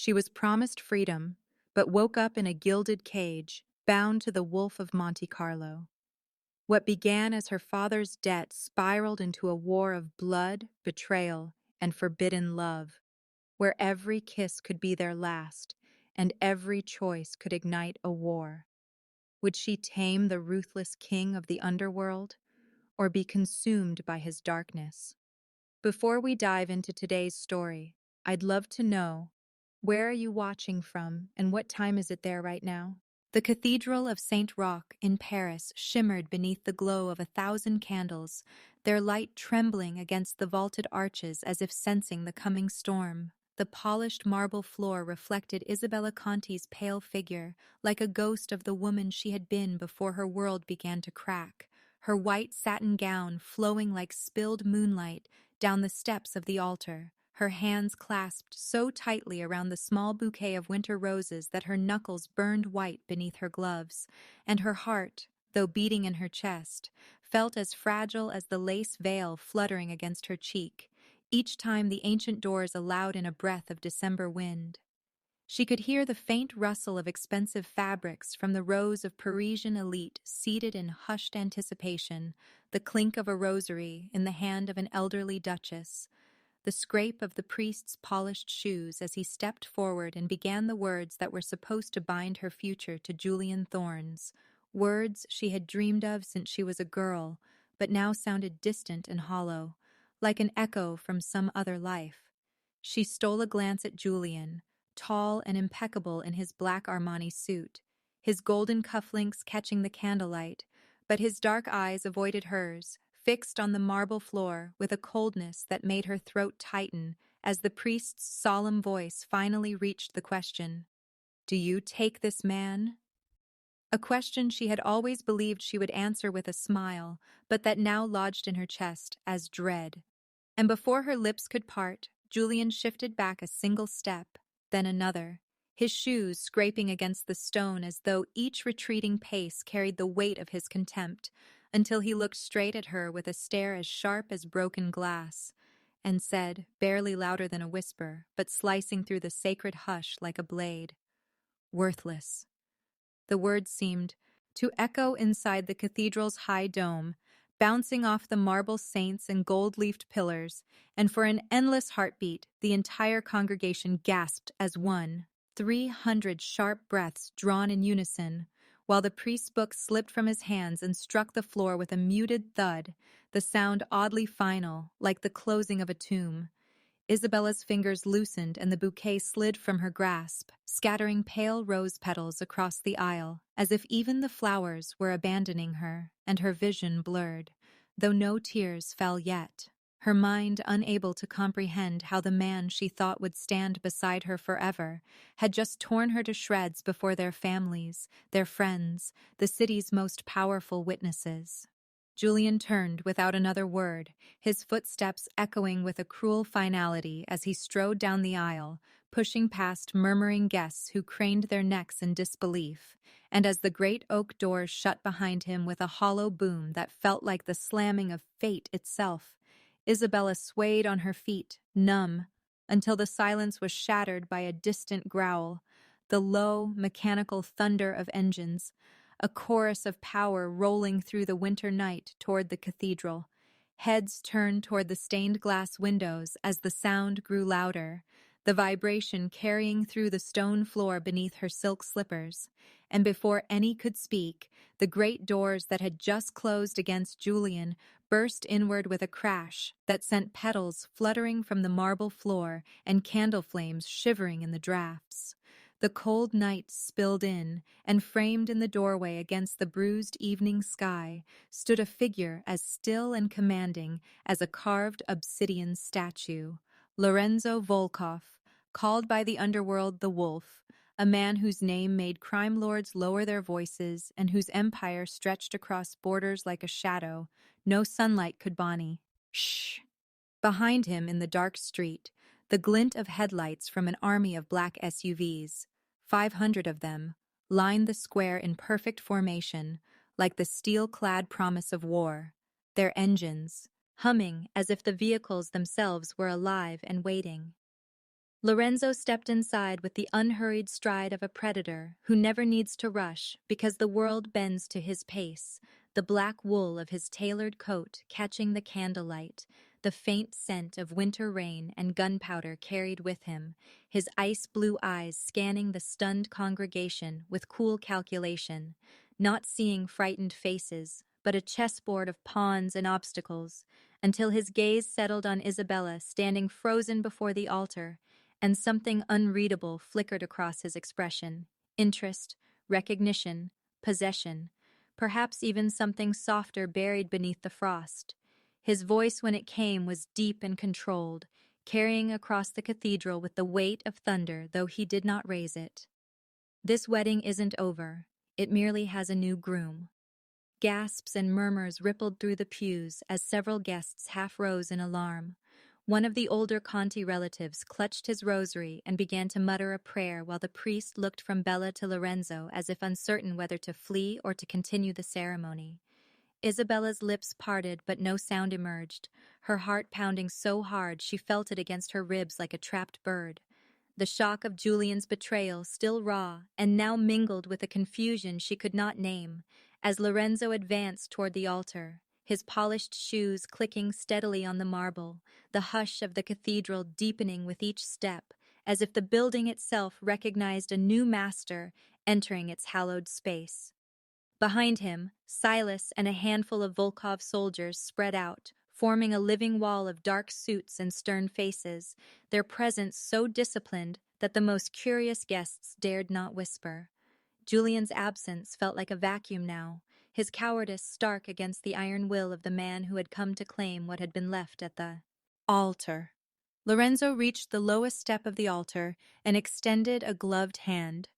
She was promised freedom, but woke up in a gilded cage, bound to the Wolf of Monte Carlo. What began as her father's debt spiraled into a war of blood, betrayal, and forbidden love, where every kiss could be their last, and every choice could ignite a war. Would she tame the ruthless king of the underworld, or be consumed by his darkness? Before we dive into today's story, I'd love to know, where are you watching from and what time is it there right now? The Cathedral of Saint Roch in Paris shimmered beneath the glow of 1,000 candles, their light trembling against the vaulted arches as if sensing the coming storm. The polished marble floor reflected Isabella Conti's pale figure, like a ghost of the woman she had been before her world began to crack, her white satin gown flowing like spilled moonlight down the steps of the altar, her hands clasped so tightly around the small bouquet of winter roses that her knuckles burned white beneath her gloves, and her heart, though beating in her chest, felt as fragile as the lace veil fluttering against her cheek, each time the ancient doors allowed in a breath of December wind. She could hear the faint rustle of expensive fabrics from the rows of Parisian elite seated in hushed anticipation, the clink of a rosary in the hand of an elderly duchess, the scrape of the priest's polished shoes as he stepped forward and began the words that were supposed to bind her future to Julian Thorne's, words she had dreamed of since she was a girl, but now sounded distant and hollow, like an echo from some other life. She stole a glance at Julian, tall and impeccable in his black Armani suit, his golden cufflinks catching the candlelight, but his dark eyes avoided hers, fixed on the marble floor with a coldness that made her throat tighten as the priest's solemn voice finally reached the question, "Do you take this man?" A question she had always believed she would answer with a smile, but that now lodged in her chest as dread. And before her lips could part, Julian shifted back a single step, then another, his shoes scraping against the stone as though each retreating pace carried the weight of his contempt, until he looked straight at her with a stare as sharp as broken glass, and said, barely louder than a whisper, but slicing through the sacred hush like a blade, "Worthless." The words seemed to echo inside the cathedral's high dome, bouncing off the marble saints and gold-leafed pillars, and for an endless heartbeat, the entire congregation gasped as one, 300 sharp breaths drawn in unison, while the priest's book slipped from his hands and struck the floor with a muted thud, the sound oddly final, like the closing of a tomb. Isabella's fingers loosened and the bouquet slid from her grasp, scattering pale rose petals across the aisle, as if even the flowers were abandoning her, and her vision blurred, though no tears fell yet, her mind unable to comprehend how the man she thought would stand beside her forever had just torn her to shreds before their families, their friends, the city's most powerful witnesses. Julian turned without another word, his footsteps echoing with a cruel finality as he strode down the aisle, pushing past murmuring guests who craned their necks in disbelief, and as the great oak doors shut behind him with a hollow boom that felt like the slamming of fate itself, Isabella swayed on her feet, numb, until the silence was shattered by a distant growl, the low, mechanical thunder of engines, a chorus of power rolling through the winter night toward the cathedral. Heads turned toward the stained glass windows as the sound grew louder, the vibration carrying through the stone floor beneath her silk slippers, and before any could speak, the great doors that had just closed against Julian burst inward with a crash that sent petals fluttering from the marble floor and candle flames shivering in the drafts. The cold night spilled in, and framed in the doorway against the bruised evening sky stood a figure as still and commanding as a carved obsidian statue, Lorenzo Volkov, called by the underworld the Wolf, a man whose name made crime lords lower their voices and whose empire stretched across borders like a shadow no sunlight could bonny. Shh! Behind him in the dark street, the glint of headlights from an army of black SUVs, 500 of them, lined the square in perfect formation, like the steel-clad promise of war, their engines humming as if the vehicles themselves were alive and waiting. Lorenzo stepped inside with the unhurried stride of a predator who never needs to rush because the world bends to his pace, the black wool of his tailored coat catching the candlelight, the faint scent of winter rain and gunpowder carried with him, his ice-blue eyes scanning the stunned congregation with cool calculation, not seeing frightened faces, but a chessboard of pawns and obstacles, until his gaze settled on Isabella standing frozen before the altar, and something unreadable flickered across his expression: interest, recognition, possession, perhaps even something softer buried beneath the frost. His voice, when it came, was deep and controlled, carrying across the cathedral with the weight of thunder, though he did not raise it. This wedding isn't over. It merely has a new groom. Gasps and murmurs rippled through the pews as several guests half rose in alarm. One of the older Conti relatives clutched his rosary and began to mutter a prayer while the priest looked from Bella to Lorenzo as if uncertain whether to flee or to continue the ceremony. Isabella's lips parted, but no sound emerged, her heart pounding so hard she felt it against her ribs like a trapped bird. The shock of Julian's betrayal, still raw, and now mingled with a confusion she could not name, as Lorenzo advanced toward the altar, his polished shoes clicking steadily on the marble, the hush of the cathedral deepening with each step, as if the building itself recognized a new master entering its hallowed space. Behind him, Silas and a handful of Volkov soldiers spread out, forming a living wall of dark suits and stern faces, their presence so disciplined that the most curious guests dared not whisper. Julian's absence felt like a vacuum now, his cowardice stark against the iron will of the man who had come to claim what had been left at the altar. Lorenzo reached the lowest step of the altar and extended a gloved hand,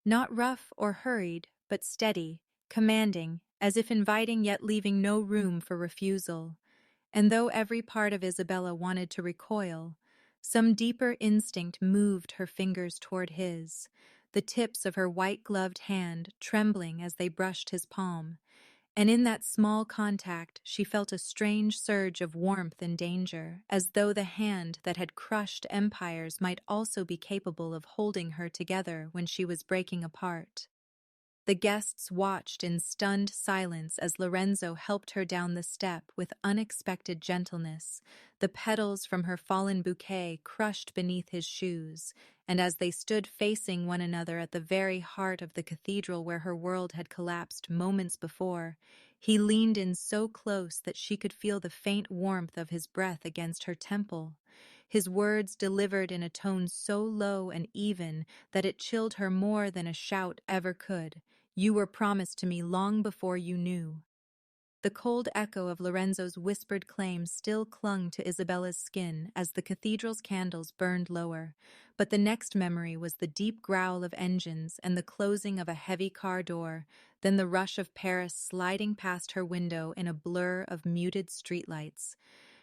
not rough or hurried, but steady, commanding, as if inviting yet leaving no room for refusal. And though every part of Isabella wanted to recoil, some deeper instinct moved her fingers toward his, the tips of her white-gloved hand trembling as they brushed his palm. And in that small contact she felt a strange surge of warmth and danger, as though the hand that had crushed empires might also be capable of holding her together when she was breaking apart. The guests watched in stunned silence as Lorenzo helped her down the step with unexpected gentleness, the petals from her fallen bouquet crushed beneath his shoes, and as they stood facing one another at the very heart of the cathedral where her world had collapsed moments before, he leaned in so close that she could feel the faint warmth of his breath against her temple. His words delivered in a tone so low and even that it chilled her more than a shout ever could. "You were promised to me long before you knew." The cold echo of Lorenzo's whispered claim still clung to Isabella's skin as the cathedral's candles burned lower, but the next memory was the deep growl of engines and the closing of a heavy car door, then the rush of Paris sliding past her window in a blur of muted streetlights.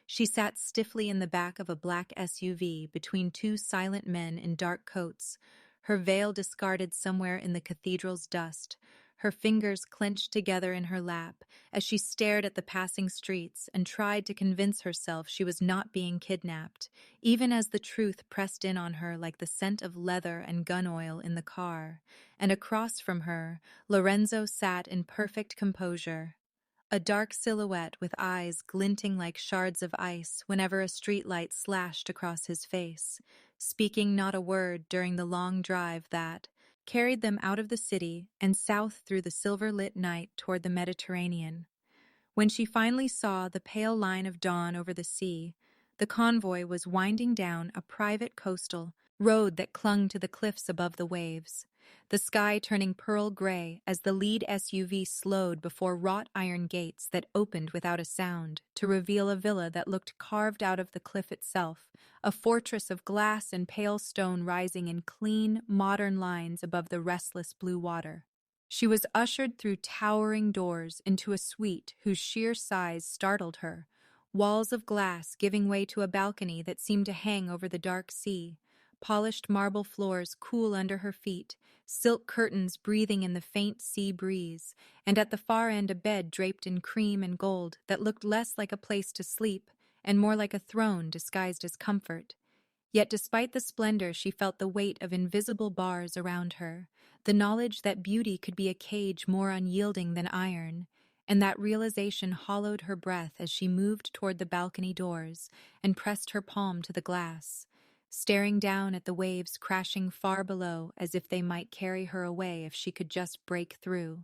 She sat stiffly in the back of a black SUV between two silent men in dark coats, her veil discarded somewhere in the cathedral's dust, her fingers clenched together in her lap as she stared at the passing streets and tried to convince herself she was not being kidnapped, even as the truth pressed in on her like the scent of leather and gun oil in the car. And across from her, Lorenzo sat in perfect composure, a dark silhouette with eyes glinting like shards of ice whenever a streetlight slashed across his face, speaking not a word during the long drive that carried them out of the city and south through the silver-lit night toward the Mediterranean. When she finally saw the pale line of dawn over the sea, the convoy was winding down a private coastal road that clung to the cliffs above the waves, the sky turning pearl gray as the lead SUV slowed before wrought iron gates that opened without a sound to reveal a villa that looked carved out of the cliff itself, a fortress of glass and pale stone rising in clean, modern lines above the restless blue water. She was ushered through towering doors into a suite whose sheer size startled her, walls of glass giving way to a balcony that seemed to hang over the dark sea, polished marble floors cool under her feet, silk curtains breathing in the faint sea breeze, and at the far end a bed draped in cream and gold that looked less like a place to sleep and more like a throne disguised as comfort. Yet despite the splendor, she felt the weight of invisible bars around her, the knowledge that beauty could be a cage more unyielding than iron, and that realization hollowed her breath as she moved toward the balcony doors and pressed her palm to the glass, staring down at the waves crashing far below as if they might carry her away if she could just break through.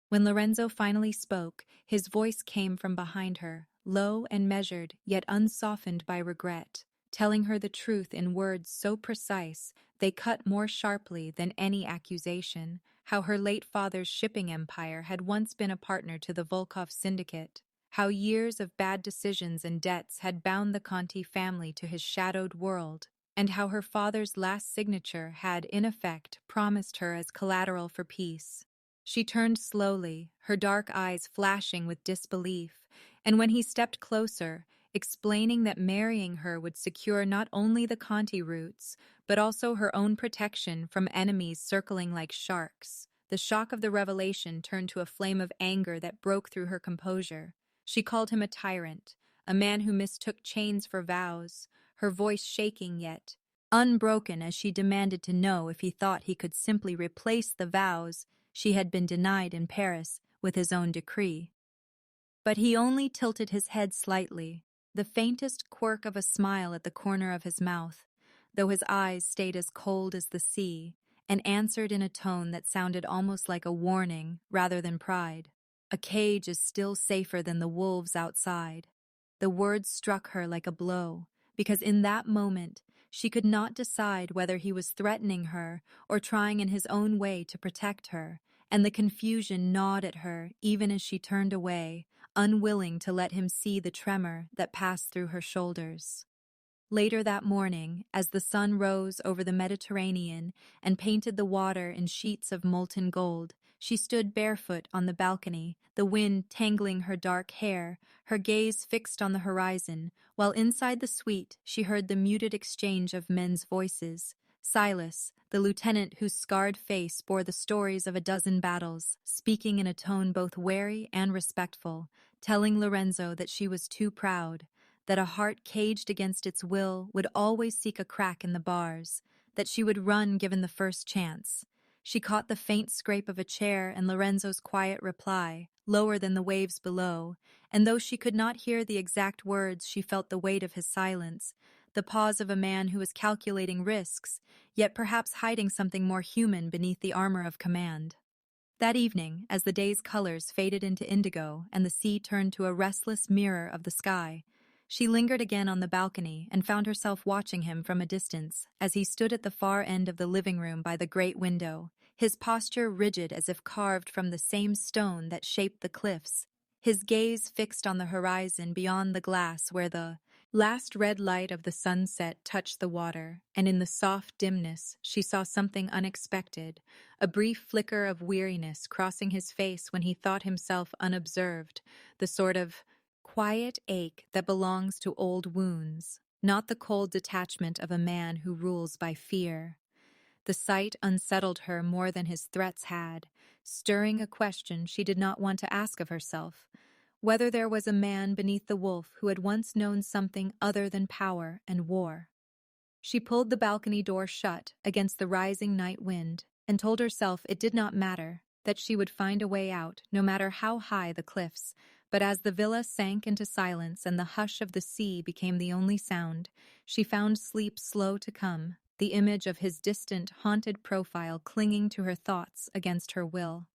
When Lorenzo finally spoke, his voice came from behind her, low and measured, yet unsoftened by regret, telling her the truth in words so precise they cut more sharply than any accusation, how her late father's shipping empire had once been a partner to the Volkov syndicate, how years of bad decisions and debts had bound the Conti family to his shadowed world, and how her father's last signature had, in effect, promised her as collateral for peace. She turned slowly, her dark eyes flashing with disbelief, and when he stepped closer, explaining that marrying her would secure not only the Conti roots, but also her own protection from enemies circling like sharks, the shock of the revelation turned to a flame of anger that broke through her composure. She called him a tyrant, a man who mistook chains for vows, her voice shaking yet unbroken as she demanded to know if he thought he could simply replace the vows she had been denied in Paris with his own decree. But he only tilted his head slightly, the faintest quirk of a smile at the corner of his mouth, though his eyes stayed as cold as the sea, and answered in a tone that sounded almost like a warning rather than pride. A cage is still safer than the wolves outside. The words struck her like a blow, because in that moment she could not decide whether he was threatening her or trying in his own way to protect her, and the confusion gnawed at her even as she turned away, unwilling to let him see the tremor that passed through her shoulders. Later that morning, as the sun rose over the Mediterranean and painted the water in sheets of molten gold, she stood barefoot on the balcony, the wind tangling her dark hair, her gaze fixed on the horizon, while inside the suite she heard the muted exchange of men's voices. Silas, the lieutenant whose scarred face bore the stories of a dozen battles, speaking in a tone both wary and respectful, telling Lorenzo that she was too proud, that a heart caged against its will would always seek a crack in the bars, that she would run given the first chance. She caught the faint scrape of a chair and Lorenzo's quiet reply, lower than the waves below, and though she could not hear the exact words, she felt the weight of his silence, the pause of a man who was calculating risks, yet perhaps hiding something more human beneath the armor of command. That evening, as the day's colors faded into indigo and the sea turned to a restless mirror of the sky, she lingered again on the balcony and found herself watching him from a distance as he stood at the far end of the living room by the great window, his posture rigid as if carved from the same stone that shaped the cliffs, his gaze fixed on the horizon beyond the glass where the last red light of the sunset touched the water, and in the soft dimness she saw something unexpected, a brief flicker of weariness crossing his face when he thought himself unobserved, the sort of quiet ache that belongs to old wounds, not the cold detachment of a man who rules by fear. The sight unsettled her more than his threats had, stirring a question she did not want to ask of herself, whether there was a man beneath the wolf who had once known something other than power and war. She pulled the balcony door shut against the rising night wind and told herself it did not matter, that she would find a way out no matter how high the cliffs. But as the villa sank into silence and the hush of the sea became the only sound, she found sleep slow to come, the image of his distant, haunted profile clinging to her thoughts against her will.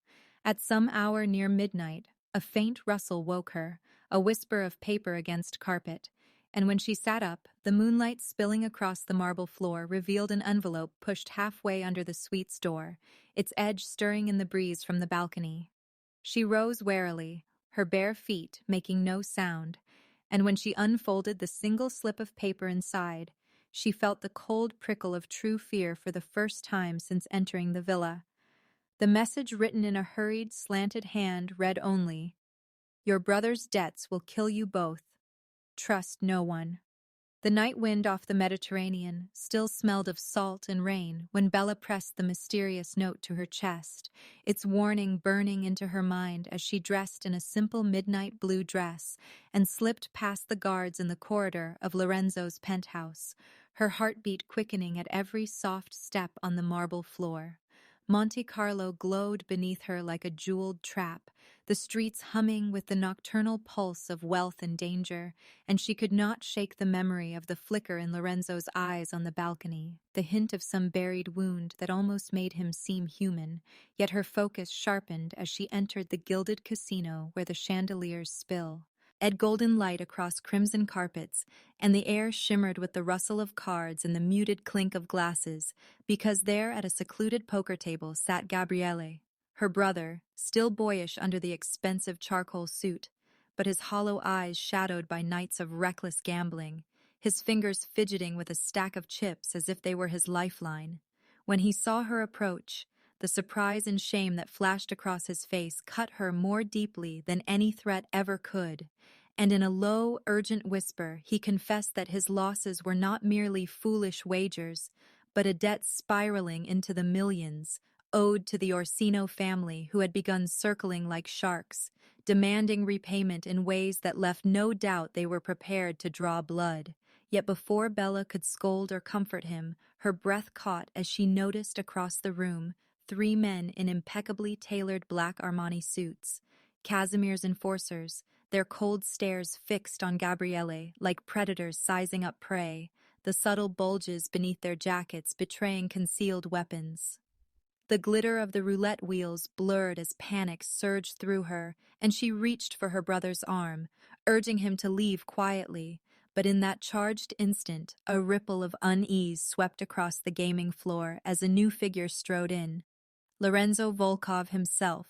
At some hour near midnight, a faint rustle woke her, a whisper of paper against carpet, and when she sat up, the moonlight spilling across the marble floor revealed an envelope pushed halfway under the suite's door, its edge stirring in the breeze from the balcony. She rose warily, her bare feet making no sound, and when she unfolded the single slip of paper inside, she felt the cold prickle of true fear for the first time since entering the villa. The message, written in a hurried, slanted hand, read only, "Your brother's debts will kill you both. Trust no one." The night wind off the Mediterranean still smelled of salt and rain when Bella pressed the mysterious note to her chest, its warning burning into her mind as she dressed in a simple midnight blue dress and slipped past the guards in the corridor of Lorenzo's penthouse, her heartbeat quickening at every soft step on the marble floor. Monte Carlo glowed beneath her like a jeweled trap, the streets humming with the nocturnal pulse of wealth and danger, and she could not shake the memory of the flicker in Lorenzo's eyes on the balcony, the hint of some buried wound that almost made him seem human, yet her focus sharpened as she entered the gilded casino where the chandeliers spill. Golden light across crimson carpets, and the air shimmered with the rustle of cards and the muted clink of glasses, because there at a secluded poker table sat Gabriele, her brother, still boyish under the expensive charcoal suit, but his hollow eyes shadowed by nights of reckless gambling, his fingers fidgeting with a stack of chips as if they were his lifeline. When he saw her approach, the surprise and shame that flashed across his face cut her more deeply than any threat ever could, and in a low, urgent whisper he confessed that his losses were not merely foolish wagers, but a debt spiraling into the millions, owed to the Orsino family who had begun circling like sharks, demanding repayment in ways that left no doubt they were prepared to draw blood. Yet before Bella could scold or comfort him, her breath caught as she noticed across the room 3 men in impeccably tailored black Armani suits, Casimir's enforcers, their cold stares fixed on Gabriele like predators sizing up prey, the subtle bulges beneath their jackets betraying concealed weapons. The glitter of the roulette wheels blurred as panic surged through her, and she reached for her brother's arm, urging him to leave quietly. But in that charged instant, a ripple of unease swept across the gaming floor as a new figure strode in. Lorenzo Volkov himself,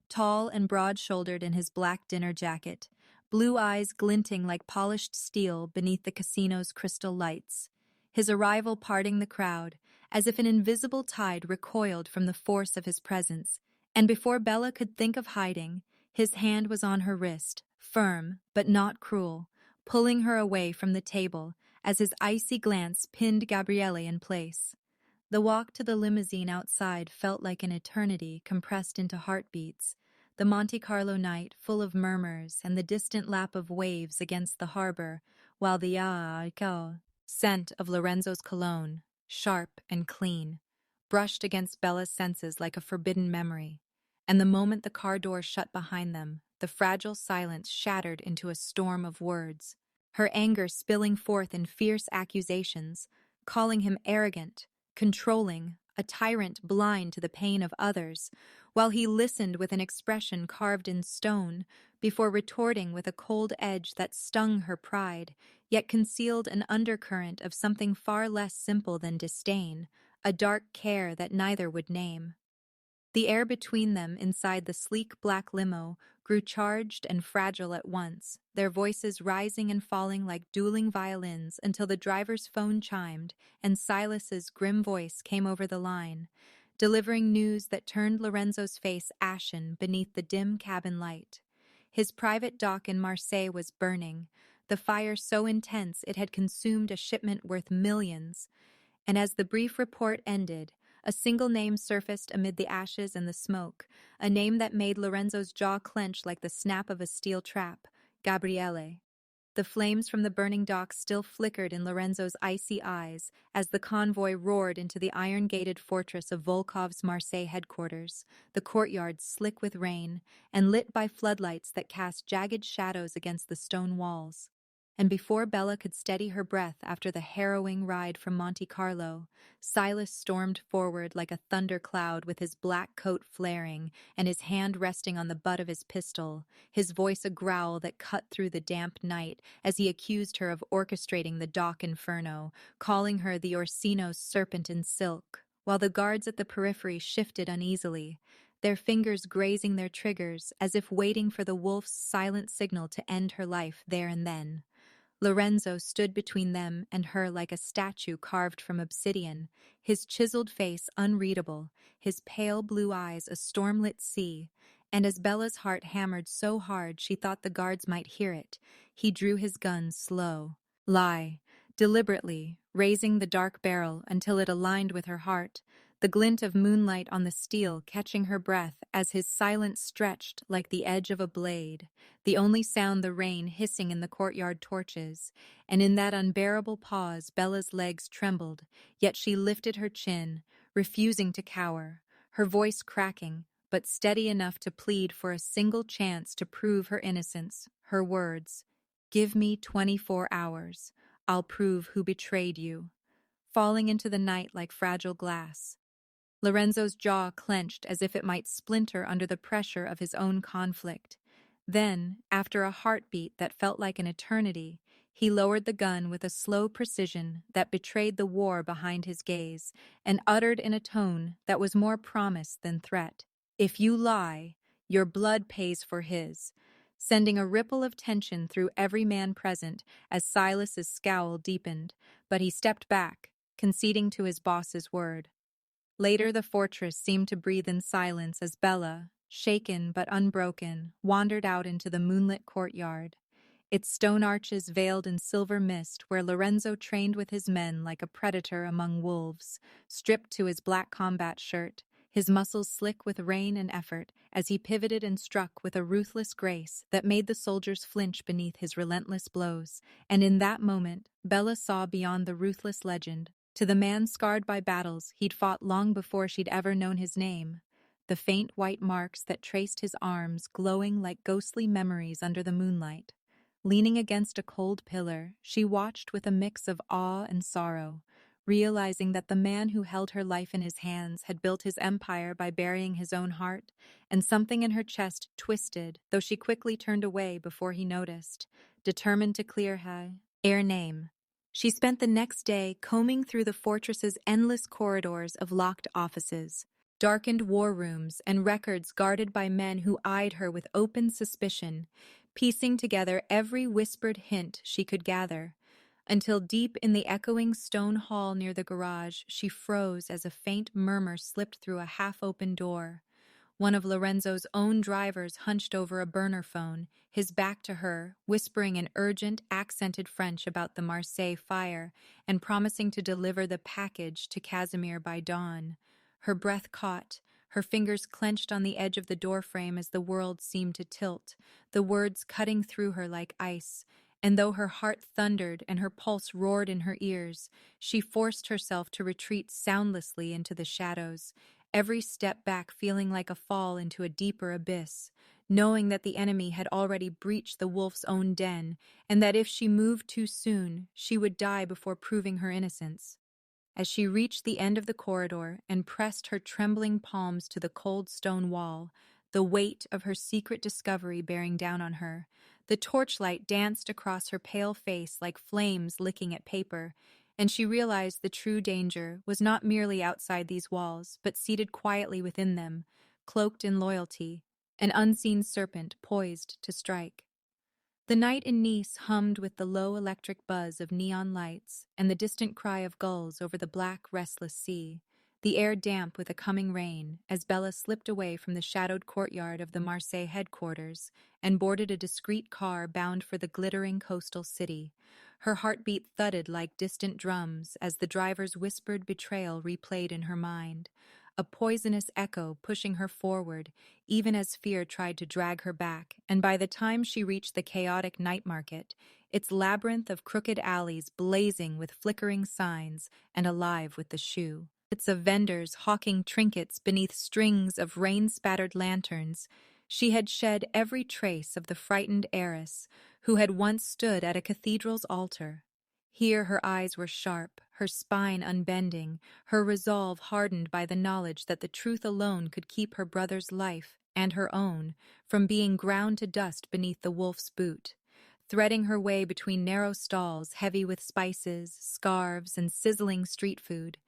tall and broad-shouldered in his black dinner jacket, blue eyes glinting like polished steel beneath the casino's crystal lights. His arrival parting the crowd, as if an invisible tide recoiled from the force of his presence, and before Bella could think of hiding, his hand was on her wrist, firm but not cruel, pulling her away from the table as his icy glance pinned Gabriele in place. The walk to the limousine outside felt like an eternity compressed into heartbeats, the Monte Carlo night full of murmurs and the distant lap of waves against the harbor, while the scent of Lorenzo's cologne, sharp and clean, brushed against Bella's senses like a forbidden memory. And the moment the car door shut behind them, the fragile silence shattered into a storm of words, her anger spilling forth in fierce accusations, calling him arrogant, controlling, a tyrant blind to the pain of others, while he listened with an expression carved in stone, before retorting with a cold edge that stung her pride, yet concealed an undercurrent of something far less simple than disdain, a dark care that neither would name. The air between them inside the sleek black limo grew charged and fragile at once, their voices rising and falling like dueling violins until the driver's phone chimed and Silas's grim voice came over the line, delivering news that turned Lorenzo's face ashen beneath the dim cabin light. His private dock in Marseille was burning, the fire so intense it had consumed a shipment worth millions, and as the brief report ended, a single name surfaced amid the ashes and the smoke, a name that made Lorenzo's jaw clench like the snap of a steel trap, Gabriele. The flames from the burning dock still flickered in Lorenzo's icy eyes as the convoy roared into the iron-gated fortress of Volkov's Marseille headquarters, the courtyard slick with rain and lit by floodlights that cast jagged shadows against the stone walls. And before Bella could steady her breath after the harrowing ride from Monte Carlo, Silas stormed forward like a thundercloud with his black coat flaring and his hand resting on the butt of his pistol, his voice a growl that cut through the damp night as he accused her of orchestrating the dock inferno, calling her the Orsino's serpent in silk, while the guards at the periphery shifted uneasily, their fingers grazing their triggers as if waiting for the wolf's silent signal to end her life there and then. Lorenzo stood between them and her like a statue carved from obsidian, his chiseled face unreadable, his pale blue eyes a storm-lit sea, and as Bella's heart hammered so hard she thought the guards might hear it, he drew his gun deliberately, raising the dark barrel until it aligned with her heart, the glint of moonlight on the steel catching her breath as his silence stretched like the edge of a blade, the only sound the rain hissing in the courtyard torches, and in that unbearable pause Bella's legs trembled, yet she lifted her chin, refusing to cower, her voice cracking, but steady enough to plead for a single chance to prove her innocence, her words, "Give me 24 hours. I'll prove who betrayed you," falling into the night like fragile glass. Lorenzo's jaw clenched as if it might splinter under the pressure of his own conflict. Then, after a heartbeat that felt like an eternity, he lowered the gun with a slow precision that betrayed the war behind his gaze, and uttered in a tone that was more promise than threat, "If you lie, your blood pays for his," sending a ripple of tension through every man present as Silas's scowl deepened, but he stepped back, conceding to his boss's word. Later, the fortress seemed to breathe in silence as Bella, shaken but unbroken, wandered out into the moonlit courtyard, its stone arches veiled in silver mist where Lorenzo trained with his men like a predator among wolves, stripped to his black combat shirt, his muscles slick with rain and effort as he pivoted and struck with a ruthless grace that made the soldiers flinch beneath his relentless blows. And in that moment, Bella saw beyond the ruthless legend, to the man scarred by battles he'd fought long before she'd ever known his name, the faint white marks that traced his arms glowing like ghostly memories under the moonlight. Leaning against a cold pillar, she watched with a mix of awe and sorrow, realizing that the man who held her life in his hands had built his empire by burying his own heart, and something in her chest twisted, though she quickly turned away before he noticed, determined to clear her name. She spent the next day combing through the fortress's endless corridors of locked offices, darkened war rooms, and records guarded by men who eyed her with open suspicion, piecing together every whispered hint she could gather, until deep in the echoing stone hall near the garage she froze as a faint murmur slipped through a half-open door. One of Lorenzo's own drivers hunched over a burner phone, his back to her, whispering in urgent, accented French about the Marseille fire and promising to deliver the package to Casimir by dawn. Her breath caught, her fingers clenched on the edge of the doorframe as the world seemed to tilt, the words cutting through her like ice. And though her heart thundered and her pulse roared in her ears, she forced herself to retreat soundlessly into the shadows, every step back feeling like a fall into a deeper abyss, knowing that the enemy had already breached the wolf's own den, and that if she moved too soon, she would die before proving her innocence. As she reached the end of the corridor and pressed her trembling palms to the cold stone wall, the weight of her secret discovery bearing down on her, the torchlight danced across her pale face like flames licking at paper, and she realized the true danger was not merely outside these walls, but seated quietly within them, cloaked in loyalty, an unseen serpent poised to strike. The night in Nice hummed with the low electric buzz of neon lights and the distant cry of gulls over the black, restless sea, the air damp with a coming rain, as Bella slipped away from the shadowed courtyard of the Marseille headquarters and boarded a discreet car bound for the glittering coastal city. Her heartbeat thudded like distant drums as the driver's whispered betrayal replayed in her mind, a poisonous echo pushing her forward, even as fear tried to drag her back, and by the time she reached the chaotic night market, its labyrinth of crooked alleys blazing with flickering signs and alive with the shoe. It's of vendors hawking trinkets beneath strings of rain-spattered lanterns, she had shed every trace of the frightened heiress who had once stood at a cathedral's altar. Here her eyes were sharp, her spine unbending, her resolve hardened by the knowledge that the truth alone could keep her brother's life, and her own, from being ground to dust beneath the wolf's boot. Threading her way between narrow stalls heavy with spices, scarves, and sizzling street food,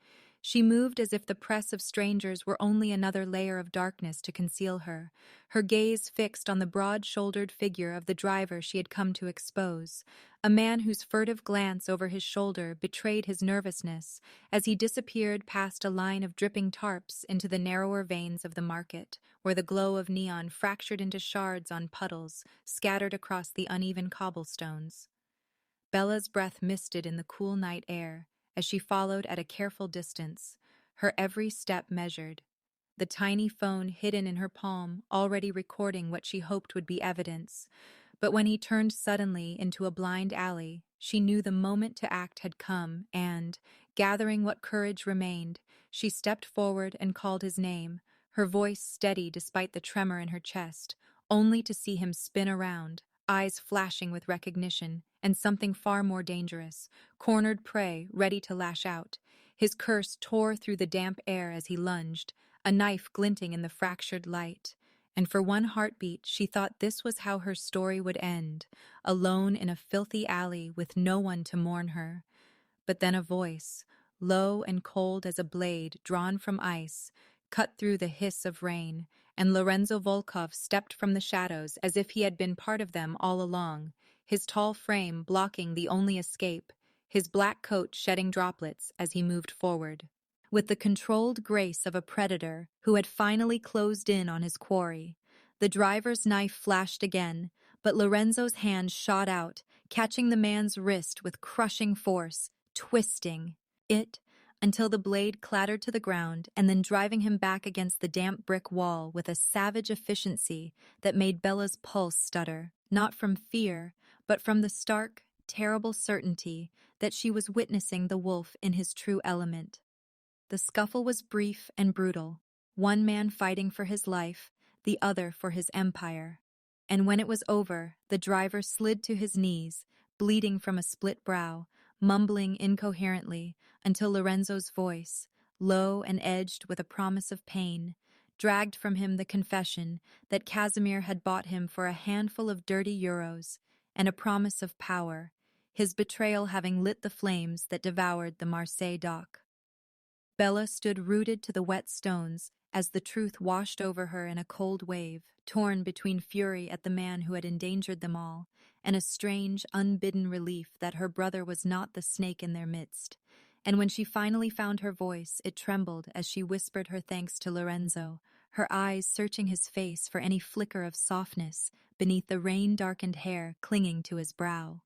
she moved as if the press of strangers were only another layer of darkness to conceal her, her gaze fixed on the broad-shouldered figure of the driver she had come to expose, a man whose furtive glance over his shoulder betrayed his nervousness as he disappeared past a line of dripping tarps into the narrower veins of the market, where the glow of neon fractured into shards on puddles scattered across the uneven cobblestones. Bella's breath misted in the cool night air as she followed at a careful distance, her every step measured, the tiny phone hidden in her palm already recording what she hoped would be evidence. But when he turned suddenly into a blind alley, she knew the moment to act had come and, gathering what courage remained, she stepped forward and called his name, her voice steady despite the tremor in her chest, only to see him spin around, eyes flashing with recognition, and something far more dangerous, cornered prey ready to lash out. His curse tore through the damp air as he lunged, a knife glinting in the fractured light. And for one heartbeat, she thought this was how her story would end, alone in a filthy alley with no one to mourn her. But then a voice, low and cold as a blade drawn from ice, cut through the hiss of rain, and Lorenzo Volkov stepped from the shadows as if he had been part of them all along, his tall frame blocking the only escape, his black coat shedding droplets as he moved forward. With the controlled grace of a predator who had finally closed in on his quarry, the driver's knife flashed again, but Lorenzo's hand shot out, catching the man's wrist with crushing force, twisting it until the blade clattered to the ground and then driving him back against the damp brick wall with a savage efficiency that made Bella's pulse stutter, not from fear, but from the stark, terrible certainty that she was witnessing the wolf in his true element. The scuffle was brief and brutal, one man fighting for his life, the other for his empire. And when it was over, the driver slid to his knees, bleeding from a split brow, mumbling incoherently until Lorenzo's voice, low and edged with a promise of pain, dragged from him the confession that Casimir had bought him for a handful of dirty euros and a promise of power, his betrayal having lit the flames that devoured the Marseille dock. Bella stood rooted to the wet stones as the truth washed over her in a cold wave, torn between fury at the man who had endangered them all, and a strange, unbidden relief that her brother was not the snake in their midst. And when she finally found her voice, it trembled as she whispered her thanks to Lorenzo, her eyes searching his face for any flicker of softness beneath the rain-darkened hair clinging to his brow.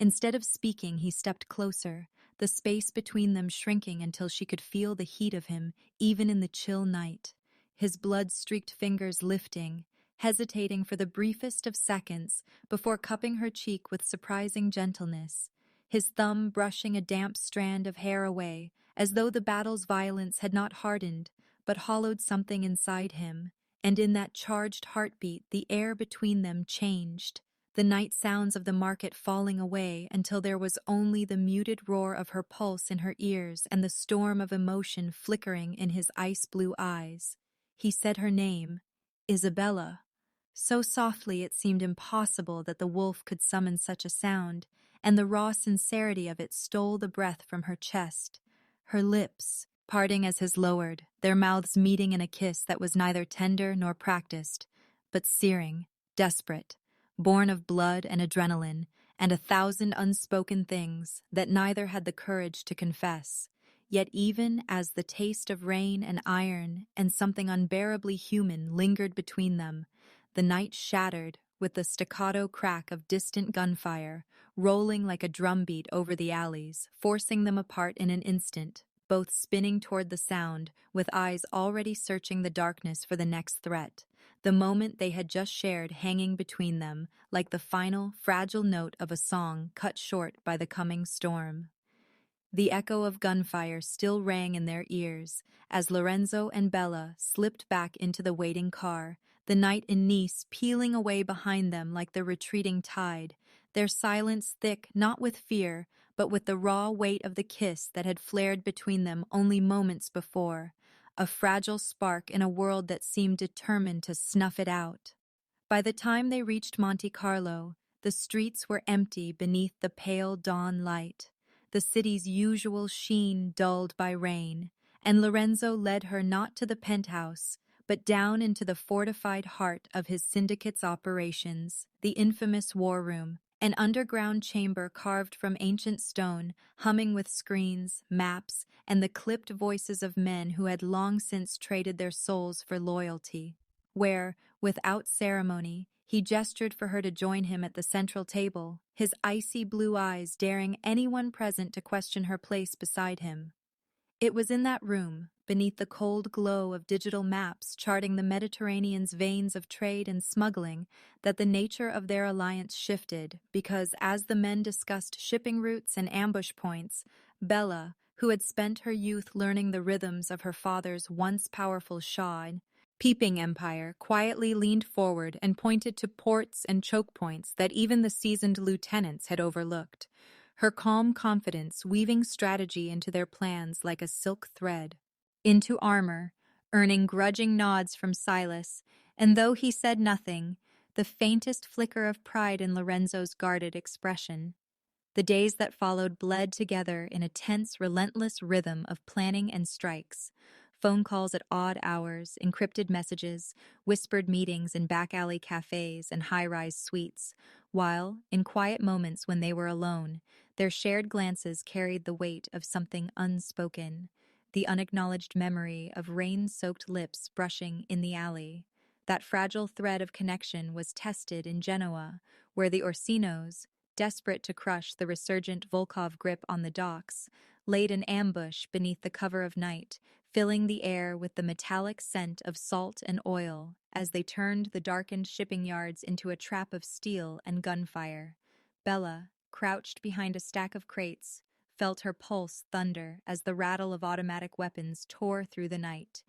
Instead of speaking, he stepped closer, the space between them shrinking until she could feel the heat of him, even in the chill night. His blood-streaked fingers lifting, hesitating for the briefest of seconds before cupping her cheek with surprising gentleness, his thumb brushing a damp strand of hair away, as though the battle's violence had not hardened, but hollowed something inside him. And in that charged heartbeat, the air between them changed, the night sounds of the market falling away until there was only the muted roar of her pulse in her ears and the storm of emotion flickering in his ice-blue eyes. He said her name, Isabella. So softly it seemed impossible that the wolf could summon such a sound, and the raw sincerity of it stole the breath from her chest. Her lips, parting as his lowered, their mouths meeting in a kiss that was neither tender nor practiced, but searing, desperate, born of blood and adrenaline, and 1,000 unspoken things that neither had the courage to confess. Yet even as the taste of rain and iron and something unbearably human lingered between them, the night shattered with the staccato crack of distant gunfire, rolling like a drumbeat over the alleys, forcing them apart in an instant, both spinning toward the sound, with eyes already searching the darkness for the next threat, the moment they had just shared hanging between them, like the final, fragile note of a song cut short by the coming storm. The echo of gunfire still rang in their ears as Lorenzo and Bella slipped back into the waiting car, the night in Nice peeling away behind them like the retreating tide, their silence thick not with fear, but with the raw weight of the kiss that had flared between them only moments before, a fragile spark in a world that seemed determined to snuff it out. By the time they reached Monte Carlo, the streets were empty beneath the pale dawn light, the city's usual sheen dulled by rain, and Lorenzo led her not to the penthouse, but down into the fortified heart of his syndicate's operations, the infamous war room, an underground chamber carved from ancient stone, humming with screens, maps, and the clipped voices of men who had long since traded their souls for loyalty, where, without ceremony, he gestured for her to join him at the central table, his icy blue eyes daring anyone present to question her place beside him. It was in that room, beneath the cold glow of digital maps charting the Mediterranean's veins of trade and smuggling, that the nature of their alliance shifted, because as the men discussed shipping routes and ambush points, Bella, who had spent her youth learning the rhythms of her father's once powerful Shah peeping empire, quietly leaned forward and pointed to ports and choke points that even the seasoned lieutenants had overlooked, her calm confidence weaving strategy into their plans like a silk thread. Into armor, earning grudging nods from Silas, and though he said nothing, the faintest flicker of pride in Lorenzo's guarded expression. The days that followed bled together in a tense, relentless rhythm of planning and strikes. Phone calls at odd hours, encrypted messages, whispered meetings in back-alley cafes and high-rise suites, while, in quiet moments when they were alone, their shared glances carried the weight of something unspoken, the unacknowledged memory of rain-soaked lips brushing in the alley. That fragile thread of connection was tested in Genoa, where the Orsinos, desperate to crush the resurgent Volkov grip on the docks, laid an ambush beneath the cover of night, filling the air with the metallic scent of salt and oil as they turned the darkened shipping yards into a trap of steel and gunfire. Bella, crouched behind a stack of crates, felt her pulse thunder as the rattle of automatic weapons tore through the night.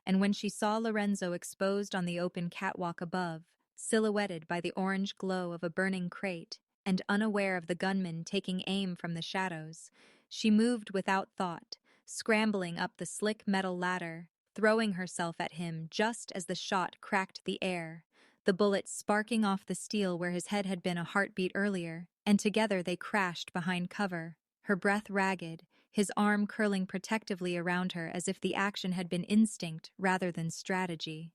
And when she saw Lorenzo exposed on the open catwalk above, silhouetted by the orange glow of a burning crate, and unaware of the gunman taking aim from the shadows, she moved without thought, scrambling up the slick metal ladder, throwing herself at him just as the shot cracked the air, the bullet sparking off the steel where his head had been a heartbeat earlier, and together they crashed behind cover, her breath ragged, his arm curling protectively around her as if the action had been instinct rather than strategy.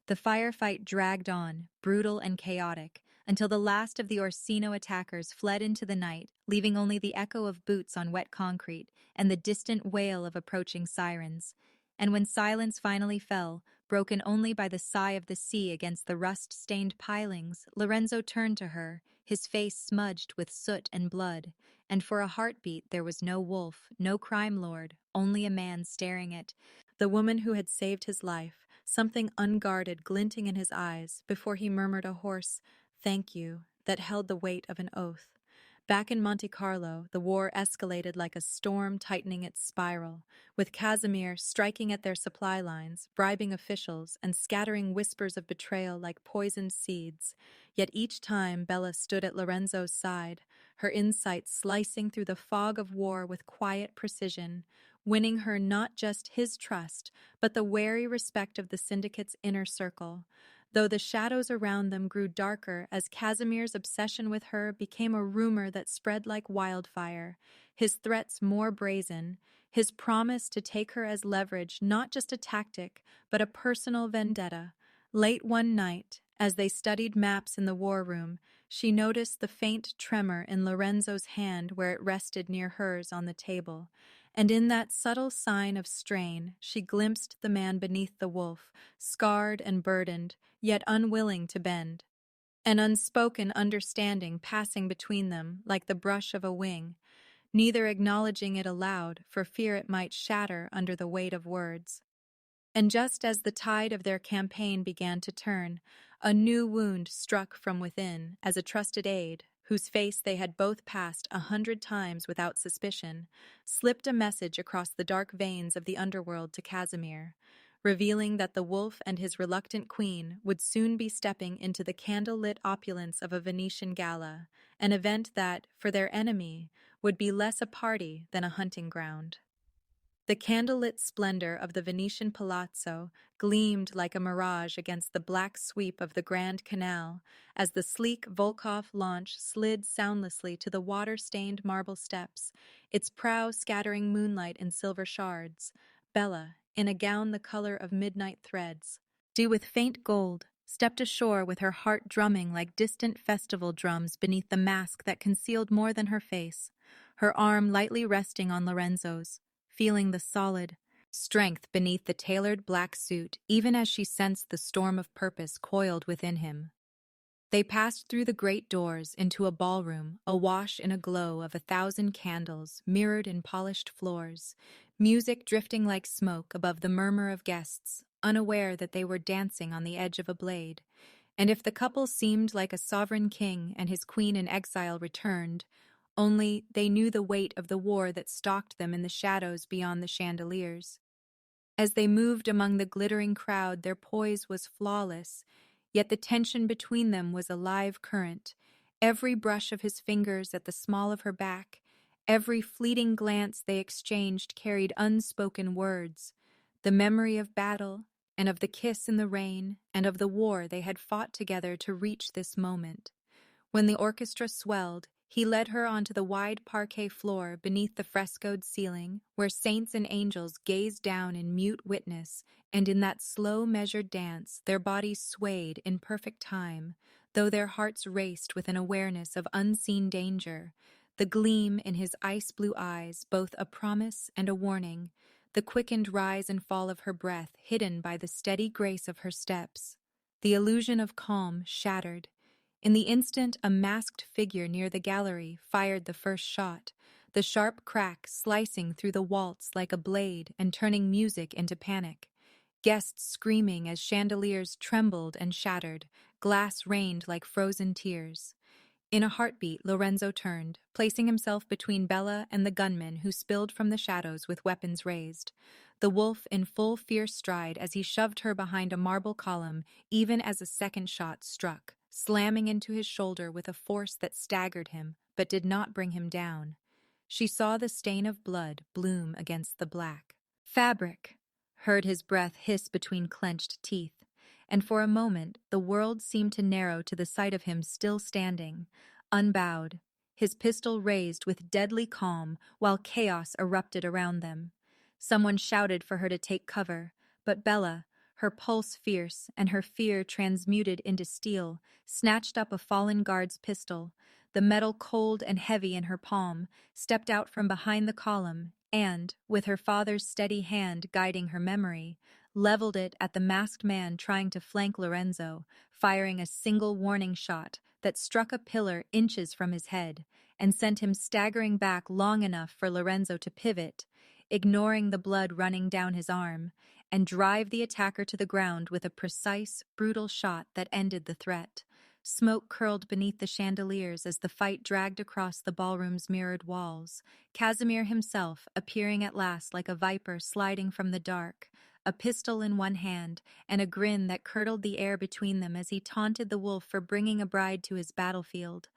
The firefight dragged on, brutal and chaotic, until the last of the Orsino attackers fled into the night, leaving only the echo of boots on wet concrete and the distant wail of approaching sirens. And when silence finally fell, broken only by the sigh of the sea against the rust-stained pilings, Lorenzo turned to her, his face smudged with soot and blood, and for a heartbeat there was no wolf, no crime lord, only a man staring at the woman who had saved his life, something unguarded glinting in his eyes before he murmured a hoarse "thank you" that held the weight of an oath. Back in Monte Carlo, the war escalated like a storm tightening its spiral, with Casimir striking at their supply lines, bribing officials, and scattering whispers of betrayal like poisoned seeds. Yet each time Bella stood at Lorenzo's side, her insight slicing through the fog of war with quiet precision, winning her not just his trust, but the wary respect of the syndicate's inner circle. Though the shadows around them grew darker as Casimir's obsession with her became a rumor that spread like wildfire, his threats more brazen, his promise to take her as leverage, not just a tactic, but a personal vendetta. Late one night, as they studied maps in the war room, she noticed the faint tremor in Lorenzo's hand where it rested near hers on the table. And in that subtle sign of strain, she glimpsed the man beneath the wolf, scarred and burdened, yet unwilling to bend. An unspoken understanding passing between them like the brush of a wing, neither acknowledging it aloud for fear it might shatter under the weight of words. And just as the tide of their campaign began to turn, a new wound struck from within as a trusted aide, whose face they had both passed 100 times without suspicion, slipped a message across the dark veins of the underworld to Casimir, revealing that the wolf and his reluctant queen would soon be stepping into the candle-lit opulence of a Venetian gala, an event that, for their enemy, would be less a party than a hunting ground. The candlelit splendor of the Venetian palazzo gleamed like a mirage against the black sweep of the Grand Canal as the sleek Volkov launch slid soundlessly to the water-stained marble steps, its prow scattering moonlight in silver shards. Bella, in a gown the color of midnight threads, due with faint gold, stepped ashore with her heart drumming like distant festival drums beneath the mask that concealed more than her face, her arm lightly resting on Lorenzo's, feeling the solid strength beneath the tailored black suit even as she sensed the storm of purpose coiled within him. They passed through the great doors into a ballroom, awash in a glow of 1,000 candles mirrored in polished floors, music drifting like smoke above the murmur of guests, unaware that they were dancing on the edge of a blade. And if the couple seemed like a sovereign king and his queen in exile returned, only they knew the weight of the war that stalked them in the shadows beyond the chandeliers. As they moved among the glittering crowd, their poise was flawless, yet the tension between them was a live current. Every brush of his fingers at the small of her back, every fleeting glance they exchanged carried unspoken words, the memory of battle, and of the kiss in the rain, and of the war they had fought together to reach this moment. When the orchestra swelled, he led her onto the wide parquet floor beneath the frescoed ceiling, where saints and angels gazed down in mute witness, and in that slow, measured dance their bodies swayed in perfect time, though their hearts raced with an awareness of unseen danger, the gleam in his ice-blue eyes both a promise and a warning, the quickened rise and fall of her breath hidden by the steady grace of her steps. The illusion of calm shattered. In the instant, a masked figure near the gallery fired the first shot, the sharp crack slicing through the waltz like a blade and turning music into panic. Guests screaming as chandeliers trembled and shattered, glass rained like frozen tears. In a heartbeat, Lorenzo turned, placing himself between Bella and the gunman who spilled from the shadows with weapons raised. The wolf in full fierce stride as he shoved her behind a marble column, even as a second shot struck, slamming into his shoulder with a force that staggered him, but did not bring him down. She saw the stain of blood bloom against the black. "Fabric," heard his breath hiss between clenched teeth, and for a moment the world seemed to narrow to the sight of him still standing, unbowed, his pistol raised with deadly calm while chaos erupted around them. Someone shouted for her to take cover, but Bella, her pulse fierce and her fear transmuted into steel, snatched up a fallen guard's pistol, the metal cold and heavy in her palm, stepped out from behind the column, and, with her father's steady hand guiding her memory, leveled it at the masked man trying to flank Lorenzo, firing a single warning shot that struck a pillar inches from his head and sent him staggering back long enough for Lorenzo to pivot, ignoring the blood running down his arm, and drive the attacker to the ground with a precise, brutal shot that ended the threat. Smoke curled beneath the chandeliers as the fight dragged across the ballroom's mirrored walls, Casimir himself appearing at last like a viper sliding from the dark, a pistol in one hand, and a grin that curdled the air between them as he taunted the wolf for bringing a bride to his battlefield.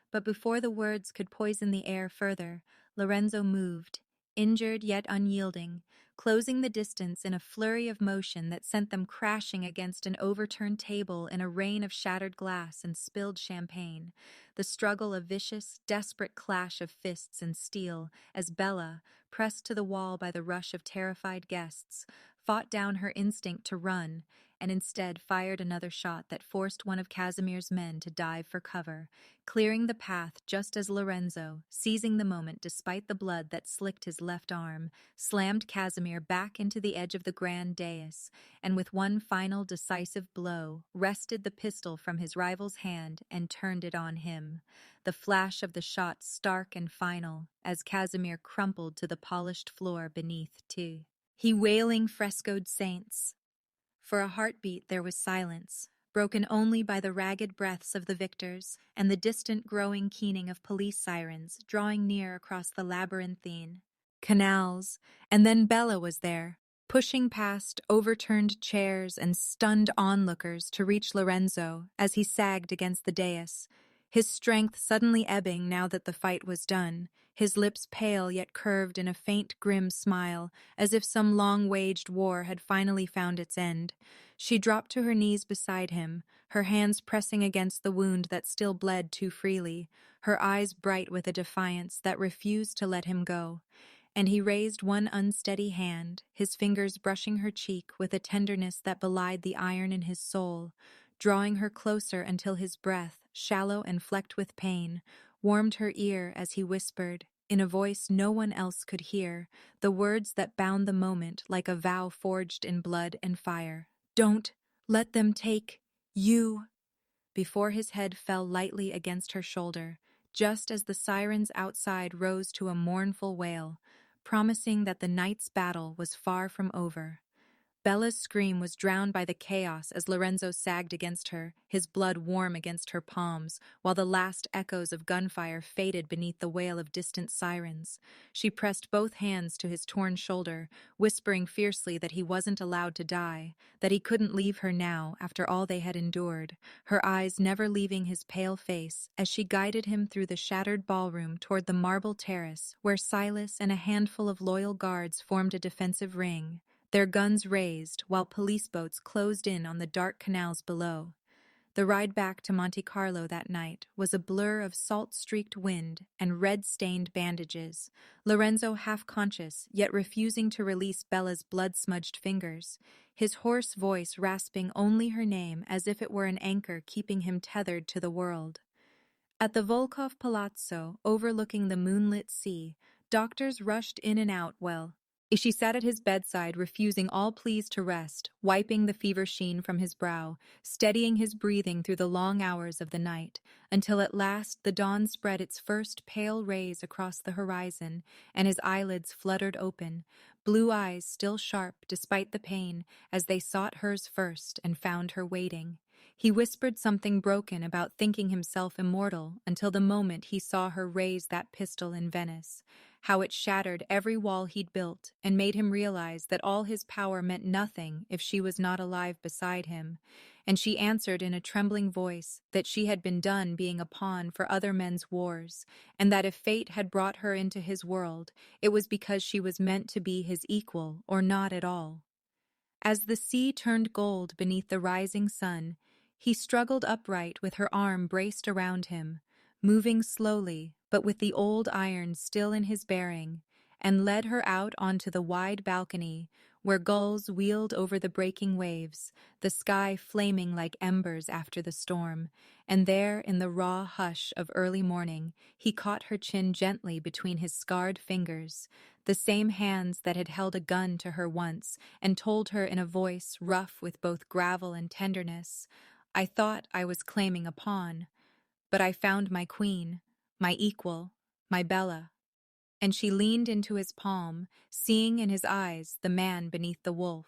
But before the words could poison the air further, Lorenzo moved, injured yet unyielding, closing the distance in a flurry of motion that sent them crashing against an overturned table in a rain of shattered glass and spilled champagne, the struggle a vicious, desperate clash of fists and steel as Bella, pressed to the wall by the rush of terrified guests, fought down her instinct to run and instead fired another shot that forced one of Casimir's men to dive for cover, clearing the path just as Lorenzo, seizing the moment despite the blood that slicked his left arm, slammed Casimir back into the edge of the grand dais, and with one final decisive blow, wrested the pistol from his rival's hand and turned it on him. The flash of the shot stark and final, as Casimir crumpled to the polished floor beneath too. He wailing frescoed saints. For a heartbeat there was silence, broken only by the ragged breaths of the victors and the distant growing keening of police sirens drawing near across the labyrinthine canals, and then Bella was there, pushing past overturned chairs and stunned onlookers to reach Lorenzo as he sagged against the dais, his strength suddenly ebbing now that the fight was done, his lips pale yet curved in a faint grim smile, as if some long-waged war had finally found its end. She dropped to her knees beside him, her hands pressing against the wound that still bled too freely, her eyes bright with a defiance that refused to let him go. And he raised one unsteady hand, his fingers brushing her cheek with a tenderness that belied the iron in his soul, drawing her closer until his breath, shallow and flecked with pain, warmed her ear as he whispered, in a voice no one else could hear, the words that bound the moment like a vow forged in blood and fire. "Don't let them take you." before his head fell lightly against her shoulder, just as the sirens outside rose to a mournful wail, promising that the night's battle was far from over. Bella's scream was drowned by the chaos as Lorenzo sagged against her, his blood warm against her palms, while the last echoes of gunfire faded beneath the wail of distant sirens. She pressed both hands to his torn shoulder, whispering fiercely that he wasn't allowed to die, that he couldn't leave her now after all they had endured, her eyes never leaving his pale face as she guided him through the shattered ballroom toward the marble terrace where Silas and a handful of loyal guards formed a defensive ring, their guns raised while police boats closed in on the dark canals below. The ride back to Monte Carlo that night was a blur of salt-streaked wind and red-stained bandages, Lorenzo half-conscious yet refusing to release Bella's blood-smudged fingers, his hoarse voice rasping only her name as if it were an anchor keeping him tethered to the world. At the Volkov Palazzo, overlooking the moonlit sea, doctors rushed in and out she sat at his bedside, refusing all pleas to rest, wiping the fever sheen from his brow, steadying his breathing through the long hours of the night, until at last the dawn spread its first pale rays across the horizon, and his eyelids fluttered open, blue eyes still sharp despite the pain, as they sought hers first and found her waiting. He whispered something broken about thinking himself immortal until the moment he saw her raise that pistol in Venice, how it shattered every wall he'd built and made him realize that all his power meant nothing if she was not alive beside him, and she answered in a trembling voice that she had been done being a pawn for other men's wars, and that if fate had brought her into his world, it was because she was meant to be his equal or not at all. As the sea turned gold beneath the rising sun, he struggled upright with her arm braced around him, moving slowly but with the old iron still in his bearing, and led her out onto the wide balcony where gulls wheeled over the breaking waves, the sky flaming like embers after the storm, and there in the raw hush of early morning he caught her chin gently between his scarred fingers, the same hands that had held a gun to her once, and told her in a voice rough with both gravel and tenderness, "I thought I was claiming a pawn, but I found my queen, my equal, my Bella." And she leaned into his palm, seeing in his eyes the man beneath the wolf,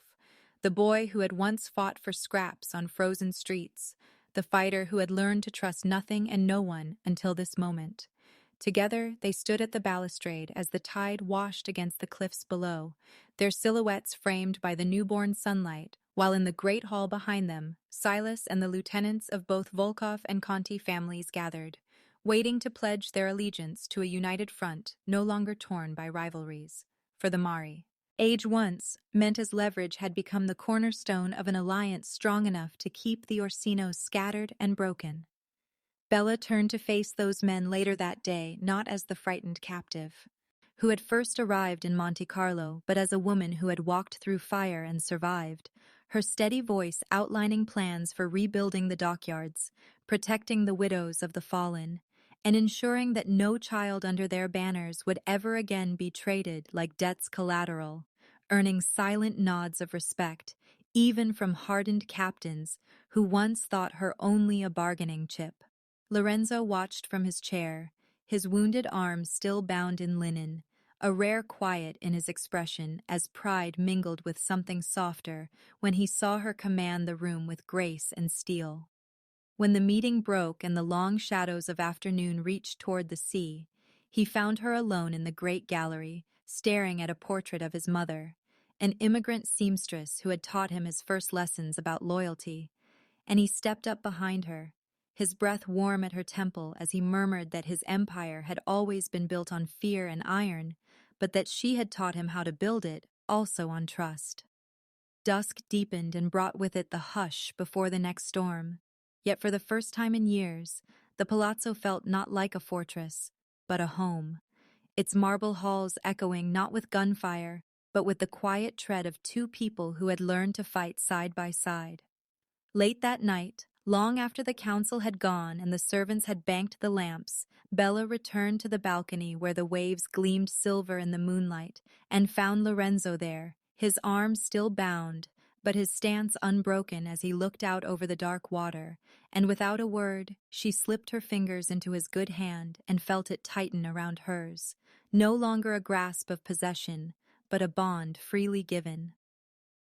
the boy who had once fought for scraps on frozen streets, the fighter who had learned to trust nothing and no one until this moment. Together they stood at the balustrade as the tide washed against the cliffs below, their silhouettes framed by the newborn sunlight, while in the great hall behind them, Silas and the lieutenants of both Volkov and Conti families gathered, waiting to pledge their allegiance to a united front no longer torn by rivalries. For the Mari, age once meant as leverage had become the cornerstone of an alliance strong enough to keep the Orsinos scattered and broken. Bella turned to face those men later that day not as the frightened captive, who had first arrived in Monte Carlo, but as a woman who had walked through fire and survived, her steady voice outlining plans for rebuilding the dockyards, protecting the widows of the fallen, and ensuring that no child under their banners would ever again be traded like debt's collateral, earning silent nods of respect, even from hardened captains who once thought her only a bargaining chip. Lorenzo watched from his chair, his wounded arm still bound in linen, a rare quiet in his expression as pride mingled with something softer when he saw her command the room with grace and steel. When the meeting broke and the long shadows of afternoon reached toward the sea, he found her alone in the great gallery, staring at a portrait of his mother, an immigrant seamstress who had taught him his first lessons about loyalty, and he stepped up behind her, his breath warm at her temple as he murmured that his empire had always been built on fear and iron, but that she had taught him how to build it, also on trust. Dusk deepened and brought with it the hush before the next storm. Yet for the first time in years, the palazzo felt not like a fortress, but a home, its marble halls echoing not with gunfire, but with the quiet tread of two people who had learned to fight side by side. Late that night, long after the council had gone and the servants had banked the lamps, Bella returned to the balcony where the waves gleamed silver in the moonlight and found Lorenzo there, his arm still bound, but his stance unbroken as he looked out over the dark water, and without a word, she slipped her fingers into his good hand and felt it tighten around hers, no longer a grasp of possession, but a bond freely given.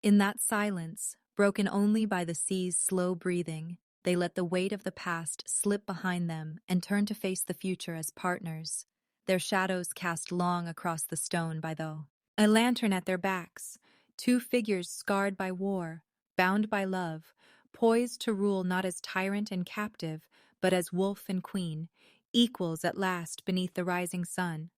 In that silence, broken only by the sea's slow breathing, they let the weight of the past slip behind them and turned to face the future as partners, their shadows cast long across the stone by a lantern at their backs, two figures scarred by war, bound by love, poised to rule not as tyrant and captive, but as wolf and queen, equals at last beneath the rising sun.